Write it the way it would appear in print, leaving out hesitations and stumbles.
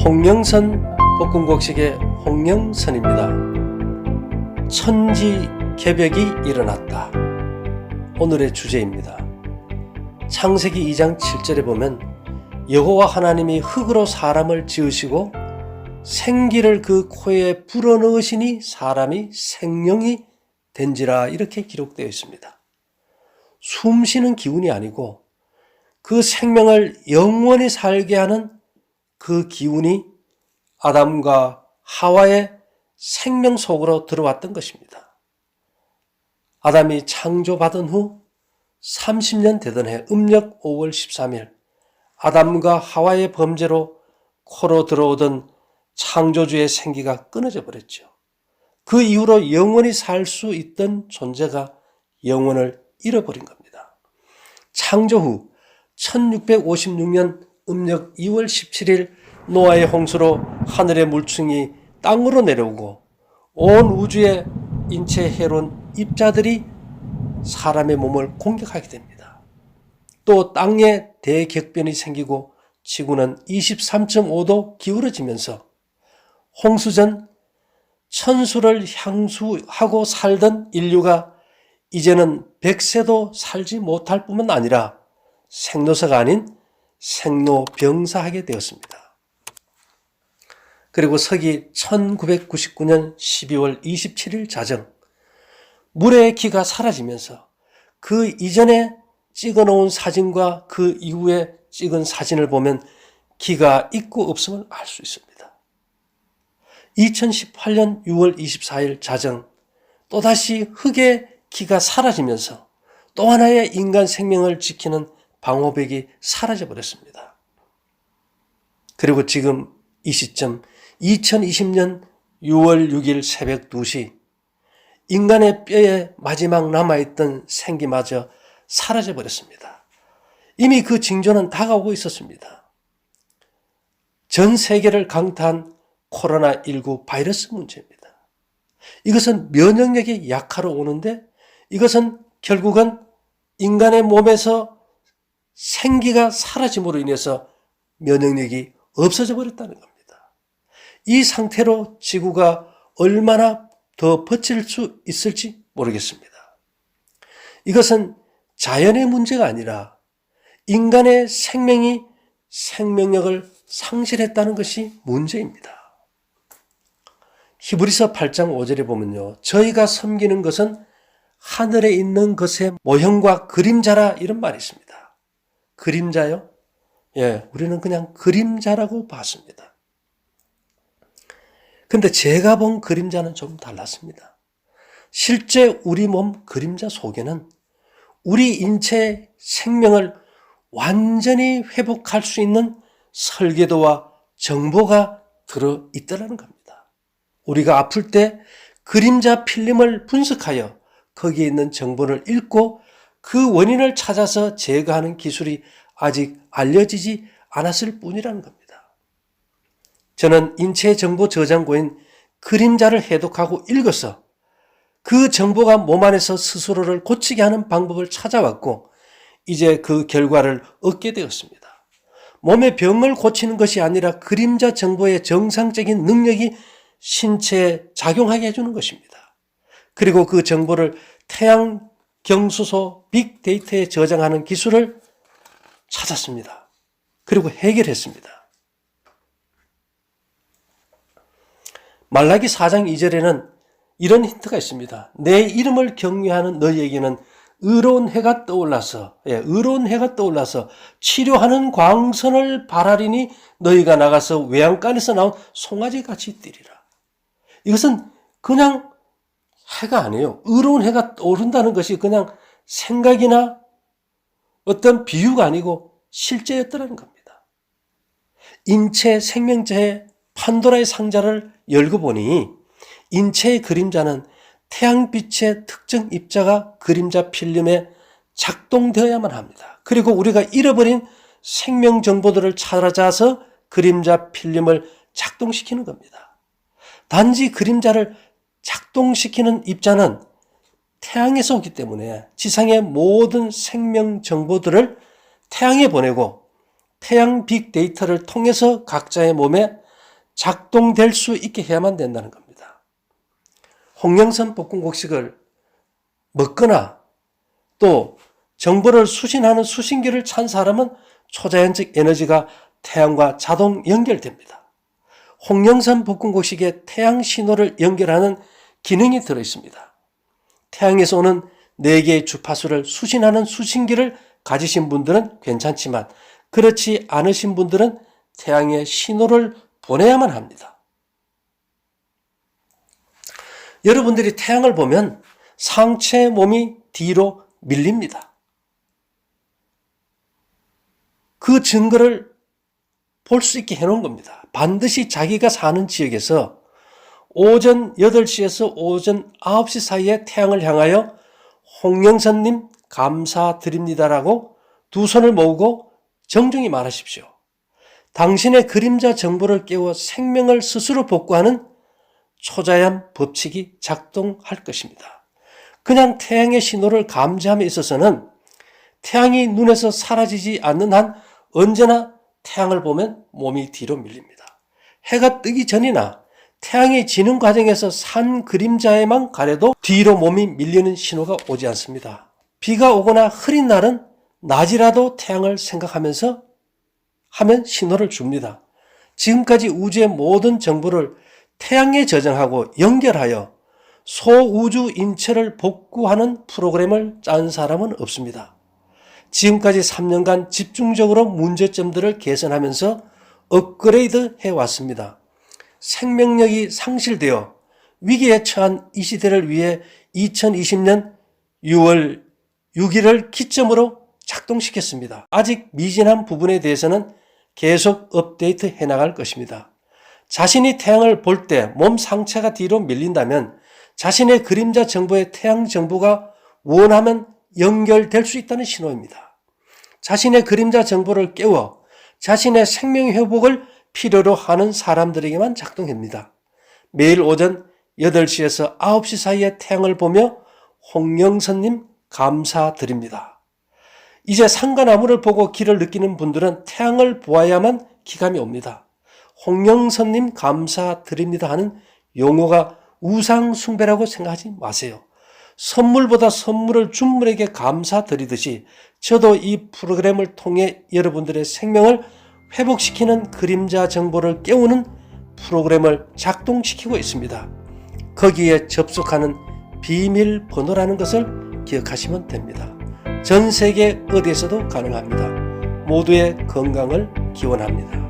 홍영선 볶음곡식의 홍영선입니다. 천지개벽이 일어났다. 오늘의 주제입니다. 창세기 2장 7절에 보면 여호와 하나님이 흙으로 사람을 지으시고 생기를 그 코에 불어넣으시니 사람이 생명이 된지라, 이렇게 기록되어 있습니다. 숨쉬는 기운이 아니고 그 생명을 영원히 살게 하는 그 기운이 아담과 하와의 생명 속으로 들어왔던 것입니다. 아담이 창조받은 후 30년 되던 해 음력 5월 13일 아담과 하와의 범죄로 코로 들어오던 창조주의 생기가 끊어져 버렸죠. 그 이후로 영원히 살 수 있던 존재가 영혼을 잃어버린 겁니다. 창조 후 1656년 음력 2월 17일 노아의 홍수로 하늘의 물층이 땅으로 내려오고 온 우주의 인체에 해로운 입자들이 사람의 몸을 공격하게 됩니다. 또 땅에 대격변이 생기고 지구는 23.5도 기울어지면서 홍수 전 천수를 향수하고 살던 인류가 이제는 100세도 살지 못할 뿐만 아니라 생로사가 아닌 생로병사하게 되었습니다. 그리고 서기 1999년 12월 27일 자정, 물의 기가 사라지면서 그 이전에 찍어놓은 사진과 그 이후에 찍은 사진을 보면 기가 있고 없음을 알 수 있습니다. 2018년 6월 24일 자정, 또다시 흙의 기가 사라지면서 또 하나의 인간 생명을 지키는 방호벽이 사라져버렸습니다. 그리고 지금 이 시점 2020년 6월 6일 새벽 2시 인간의 뼈에 마지막 남아있던 생기마저 사라져버렸습니다. 이미 그 징조는 다가오고 있었습니다. 전 세계를 강타한 코로나19 바이러스 문제입니다. 이것은 면역력이 약화로 오는데 이것은 결국은 인간의 몸에서 생기가 사라짐으로 인해서 면역력이 없어져 버렸다는 겁니다. 이 상태로 지구가 얼마나 더 버틸 수 있을지 모르겠습니다. 이것은 자연의 문제가 아니라 인간의 생명이 생명력을 상실했다는 것이 문제입니다. 히브리서 8장 5절에 보면요, 저희가 섬기는 것은 하늘에 있는 것의 모형과 그림자라, 이런 말이 있습니다. 그림자요? 예, 우리는 그냥 그림자라고 봤습니다. 근데 제가 본 그림자는 좀 달랐습니다. 실제 우리 몸 그림자 속에는 우리 인체의 생명을 완전히 회복할 수 있는 설계도와 정보가 들어있다는 겁니다. 우리가 아플 때 그림자 필름을 분석하여 거기에 있는 정보를 읽고 그 원인을 찾아서 제거하는 기술이 아직 알려지지 않았을 뿐이라는 겁니다. 저는 인체 정보 저장고인 그림자를 해독하고 읽어서 그 정보가 몸 안에서 스스로를 고치게 하는 방법을 찾아왔고 이제 그 결과를 얻게 되었습니다. 몸의 병을 고치는 것이 아니라 그림자 정보의 정상적인 능력이 신체에 작용하게 해주는 것입니다. 그리고 그 정보를 태양 경수소 빅데이터에 저장하는 기술을 찾았습니다. 그리고 해결했습니다. 말라기 4장 2절에는 이런 힌트가 있습니다. 내 이름을 경외하는 너희에게는 의로운 해가 떠올라서 치료하는 광선을 발하리니 너희가 나가서 외양간에서 나온 송아지 같이 뛰리라. 이것은 그냥 해가 아니에요. 의로운 해가 떠오른다는 것이 그냥 생각이나 어떤 비유가 아니고 실제였다는 겁니다. 인체 생명체의 판도라의 상자를 열고 보니 인체의 그림자는 태양빛의 특정 입자가 그림자 필름에 작동되어야만 합니다. 그리고 우리가 잃어버린 생명 정보들을 찾아서 그림자 필름을 작동시키는 겁니다. 단지 그림자를 작동시키는 입자는 태양에서 오기 때문에 지상의 모든 생명 정보들을 태양에 보내고 태양 빅데이터를 통해서 각자의 몸에 작동될 수 있게 해야만 된다는 겁니다. 홍영선 볶음곡식을 먹거나 또 정보를 수신하는 수신기를 찬 사람은 초자연적 에너지가 태양과 자동 연결됩니다. 홍영선 볶음곡식에 태양 신호를 연결하는 기능이 들어있습니다. 태양에서 오는 4개의 주파수를 수신하는 수신기를 가지신 분들은 괜찮지만 그렇지 않으신 분들은 태양의 신호를 보내야만 합니다. 여러분들이 태양을 보면 상체 몸이 뒤로 밀립니다. 그 증거를 볼 수 있게 해놓은 겁니다. 반드시 자기가 사는 지역에서 오전 8시에서 오전 9시 사이에 태양을 향하여 홍영선님 감사드립니다라고 두 손을 모으고 정중히 말하십시오. 당신의 그림자 정보를 깨워 생명을 스스로 복구하는 초자연 법칙이 작동할 것입니다. 그냥 태양의 신호를 감지함에 있어서는 태양이 눈에서 사라지지 않는 한 언제나 태양을 보면 몸이 뒤로 밀립니다. 해가 뜨기 전이나 태양이 지는 과정에서 산 그림자에만 가려도 뒤로 몸이 밀리는 신호가 오지 않습니다. 비가 오거나 흐린 날은 낮이라도 태양을 생각하면서 하면 신호를 줍니다. 지금까지 우주의 모든 정보를 태양에 저장하고 연결하여 소우주 인체를 복구하는 프로그램을 짠 사람은 없습니다. 지금까지 3년간 집중적으로 문제점들을 개선하면서 업그레이드 해왔습니다. 생명력이 상실되어 위기에 처한 이 시대를 위해 2020년 6월 6일을 기점으로 작동시켰습니다. 아직 미진한 부분에 대해서는 계속 업데이트 해나갈 것입니다. 자신이 태양을 볼 때 몸 상체가 뒤로 밀린다면 자신의 그림자 정보에 태양 정보가 원하면 연결될 수 있다는 신호입니다. 자신의 그림자 정보를 깨워 자신의 생명 회복을 필요로 하는 사람들에게만 작동합니다. 매일 오전 8시에서 9시 사이에 태양을 보며 홍영선님 감사드립니다. 이제 상가나무를 보고 기를 느끼는 분들은 태양을 보아야만 기감이 옵니다. 홍영선님 감사드립니다 하는 용어가 우상숭배라고 생각하지 마세요. 선물보다 선물을 준 분에게 감사드리듯이 저도 이 프로그램을 통해 여러분들의 생명을 회복시키는 그림자 정보를 깨우는 프로그램을 작동시키고 있습니다. 거기에 접속하는 비밀번호라는 것을 기억하시면 됩니다. 전 세계 어디에서도 가능합니다. 모두의 건강을 기원합니다.